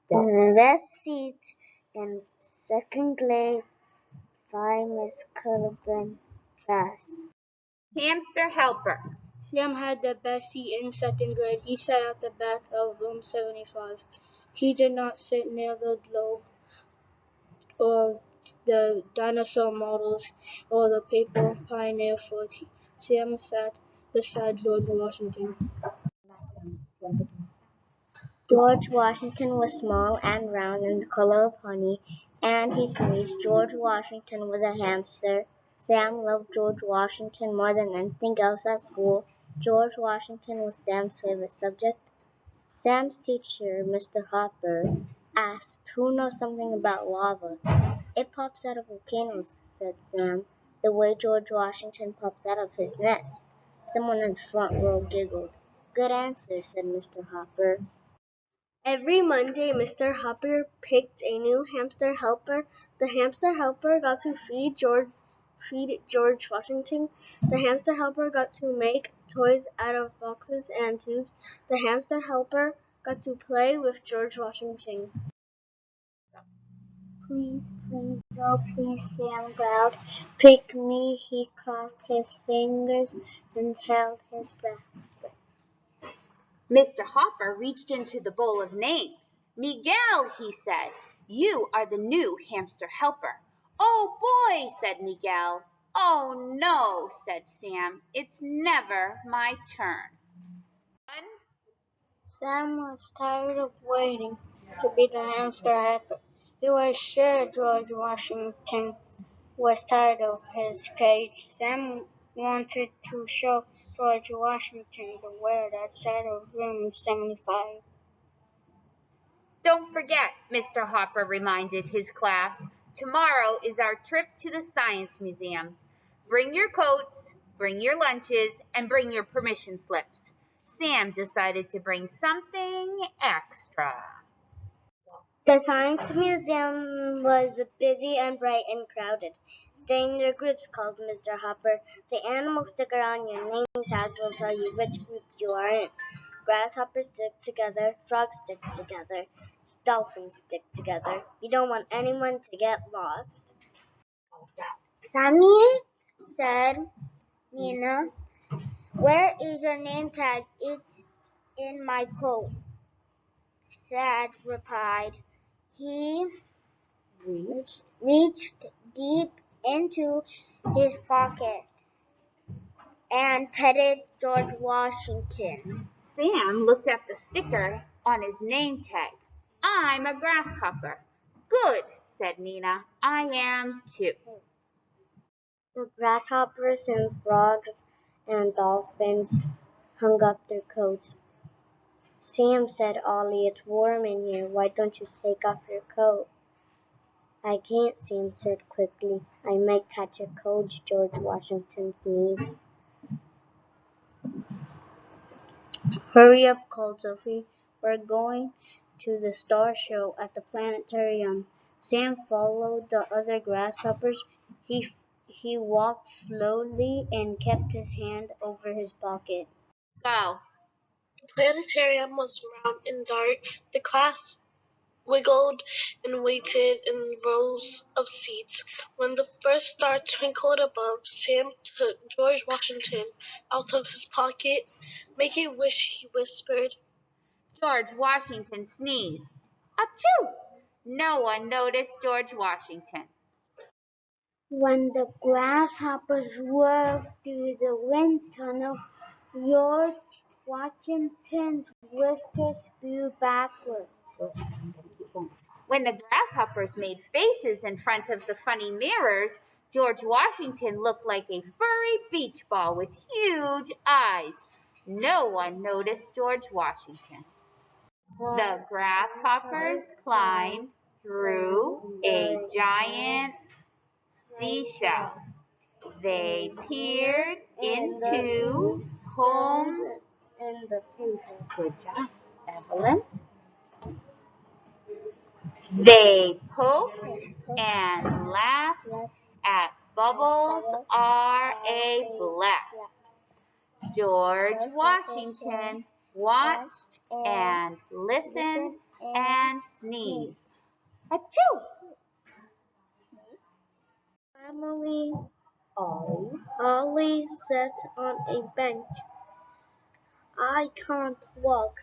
The best seat in second grade by Miss Colburn class. Hamster helper. Sam had the best seat in second grade. He sat at the back of room 75. He did not sit near the globe or the dinosaur models or the paper pioneer fort. Sam sat beside George Washington. George Washington was small and round in the color of honey, and he sneezed. George Washington was a hamster. Sam loved George Washington more than anything else at school. George Washington was Sam's favorite subject. Sam's teacher, Mr. Hopper, asked, "Who knows something about lava?" "It pops out of volcanoes," said Sam, "the way George Washington pops out of his nest." Someone in the front row giggled. "Good answer," said Mr. Hopper. Every Monday Mr. Hopper picked a new hamster helper. The hamster helper got to feed George Washington. The hamster helper got to make toys out of boxes and tubes. The hamster helper got to play with George Washington. "Please, please, oh please," Sam growled. "Pick me." He crossed his fingers and held his breath. Mr. Hopper reached into the bowl of names. "Miguel," he said, "you are the new hamster helper." "Oh boy," said Miguel. "Oh no," said Sam, "it's never my turn." Sam was tired of waiting to be the hamster helper. He was sure George Washington was tired of his cage. Sam wanted to show George Washington the world outside of room 75. "Don't forget," Mr. Hopper reminded his class, "tomorrow is our trip to the Science Museum. Bring your coats, bring your lunches, and bring your permission slips." Sam decided to bring something extra. The Science Museum was busy and bright and crowded. "Stay in your groups," called Mr. Hopper. "The animal sticker on your name tag will tell you which group you are in. Grasshoppers stick together, frogs stick together, dolphins stick together. You don't want anyone to get lost." "Sammy," said Nina, "where is your name tag?" "It's in my coat," Sad replied. He reached deep into his pocket and petted George Washington. Sam looked at the sticker on his name tag. "I'm a grasshopper." "Good," said Nina. "I am too." The grasshoppers and frogs and dolphins hung up their coats. "Sam," said Ollie, "it's warm in here. Why don't you take off your coat?" "I can't," Sam said quickly. "I might catch a cold." George Washington sneezed. "Hurry up," called Sophie. "We're going to the star show at the planetarium." Sam followed the other grasshoppers. He walked slowly and kept his hand over his pocket. Go. The planetarium was round and dark. The class wiggled and waited in rows of seats. When the first star twinkled above, Sam took George Washington out of his pocket. "Make a wish," he whispered. George Washington sneezed. Achoo! No one noticed George Washington. When the grasshoppers whirled through the wind tunnel, George Washington's whiskers flew backwards. When the grasshoppers made faces in front of the funny mirrors, George Washington looked like a furry beach ball with huge eyes. No one noticed George Washington. The grasshoppers climbed through a giant seashell. They peered into homes In the future. Good job, Evelyn. They poked and laughed at Bubbles are a blast. George Washington watched and listened and Sneeze. Achoo! Family Ollie. Ollie sat on a bench. I can't walk.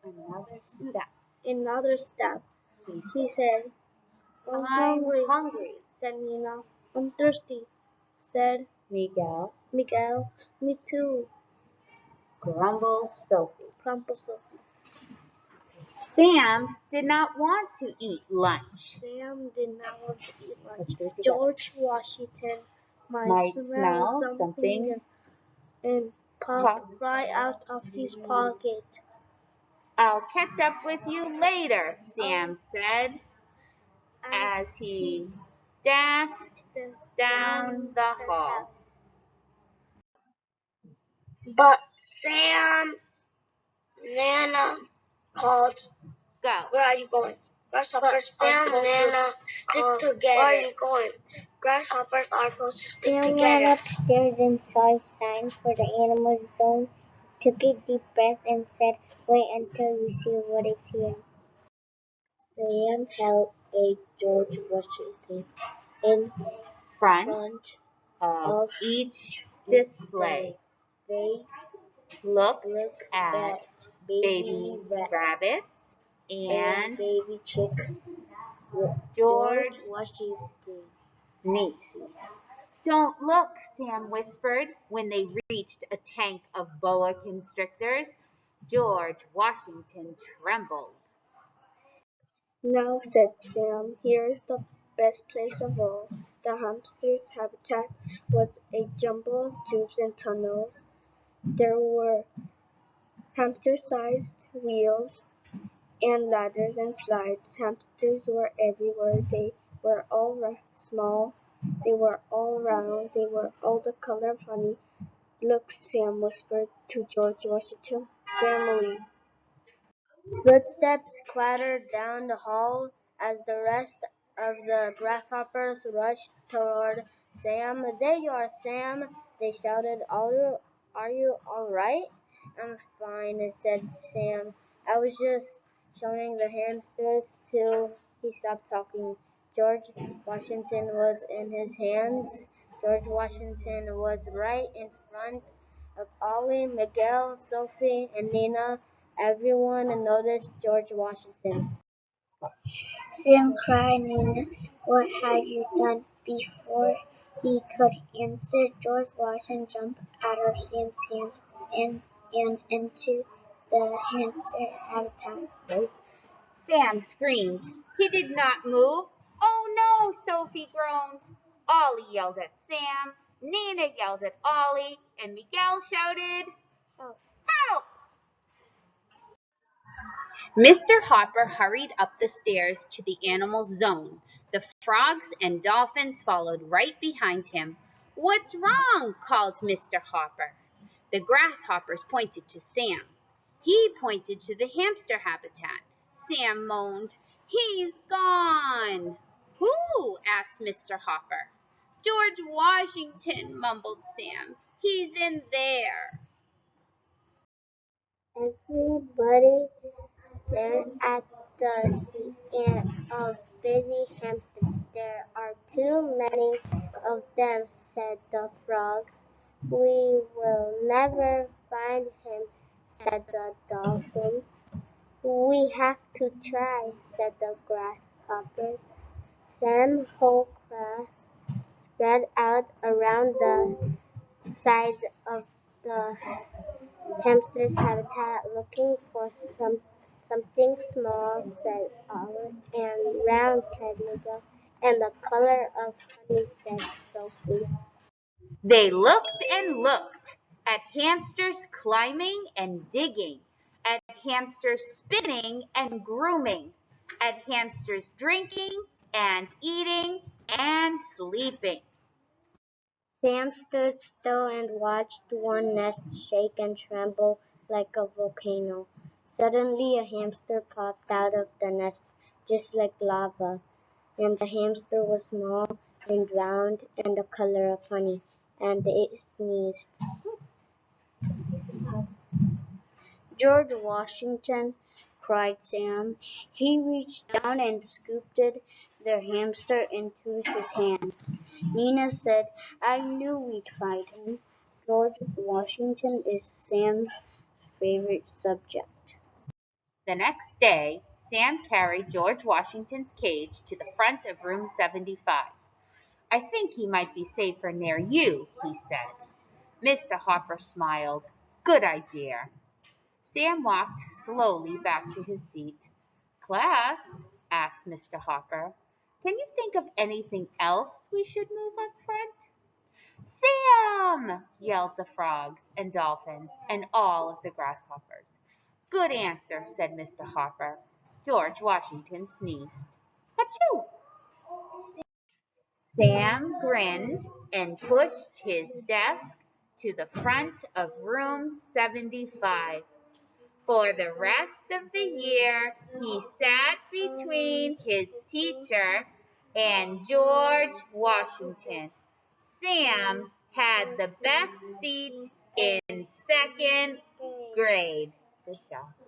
Another step. Another step, He he said. I'm hungry, hungry. said Nina. I'm thirsty, said Miguel. Miguel. Me too, Grumbled Sophie. grumbled Sophie. Sam did not want to eat lunch. Sam did not want to eat lunch. Let's do it together. George Washington might smell something and pop right out of his pocket. I'll catch up with you later, Sam said as he dashed down the hall. But Sam, Nana called, Go. "Where are you going?" Grasshoppers Sam and Nana stick together. Where are you going? Grasshoppers are supposed to stick together. Sam ran upstairs and saw a sign for the animal zone. He took a deep breath and said, "Wait until you see what is here." Sam held a George Washington in Front front of each display. They Look look at at baby rabbits and baby chick. George Washington. Nieces. Don't look, Sam whispered when they reached a tank of boa constrictors. George Washington trembled. Now, said Sam, here's the best place of all. The hamster's habitat was a jumble of tubes and tunnels. There were hamster-sized wheels and ladders and slides. Hamsters were everywhere. They were all small. They were all round. They were all the color of honey. Look, Sam whispered to George Washington. Family. Footsteps clattered down the hall as the rest of the grasshoppers rushed toward Sam. "There you are, Sam!" they shouted. Are you all right?" "I'm fine," said Sam. "I was just showing the hamsters till he stopped talking." George Washington was in his hands. George Washington was right in front of Ollie, Miguel, Sophie, and Nina. Everyone noticed George Washington. Sam cried, "Nina, what have you done?" Before he could answer, George Washington jumped out of Sam's hands and into the hamster habitat. Sam screamed. He did not move. "Oh no," Sophie groaned. Ollie yelled at Sam. Nina yelled at Ollie. And Miguel shouted, Help. "Help!" Mr. Hopper hurried up the stairs to the animal zone. The frogs and dolphins followed right behind him. "What's wrong?" called Mr. Hopper. The grasshoppers pointed to Sam. He pointed to the hamster habitat. Sam moaned, "He's gone." "Who?" asked Mr. Hopper. "George Washington," mumbled Sam. "He's in there." Everybody stared at the sea of busy hamsters. "There are too many of them," said the frogs. "We will never find him," said the dolphins. "We have to try," said the grasshoppers. Sam Holcraft spread out around the sides of the hamster's habitat, looking for something small, said Olive, and round, said Miguel, and the color of honey, said Sophie. They looked and looked at hamsters climbing and digging, at hamsters spinning and grooming, at hamsters drinking and eating and sleeping. Sam stood still and watched one nest shake and tremble like a volcano. Suddenly a hamster popped out of the nest just like lava, and the hamster was small and round and the color of honey, and it sneezed. George Washington cried Sam. He reached down and scooped their hamster into his hand. Nina said, I knew we'd fight him. George Washington is Sam's favorite subject. The next day, Sam carried George Washington's cage to the front of room 75. I think he might be safer near you, he said. Mr. Hopper smiled. Good idea. Sam walked slowly back to his seat. Class, asked Mr. Hopper, can you think of anything else we should move up front? Sam! Yelled the frogs and dolphins and all of the grasshoppers. Good answer, said Mr. Hopper. George Washington sneezed. Achoo! Sam grinned and pushed his desk to the front of room 75. For the rest of the year, he sat between his teacher and George Washington. Sam had the best seat in second grade. Good job.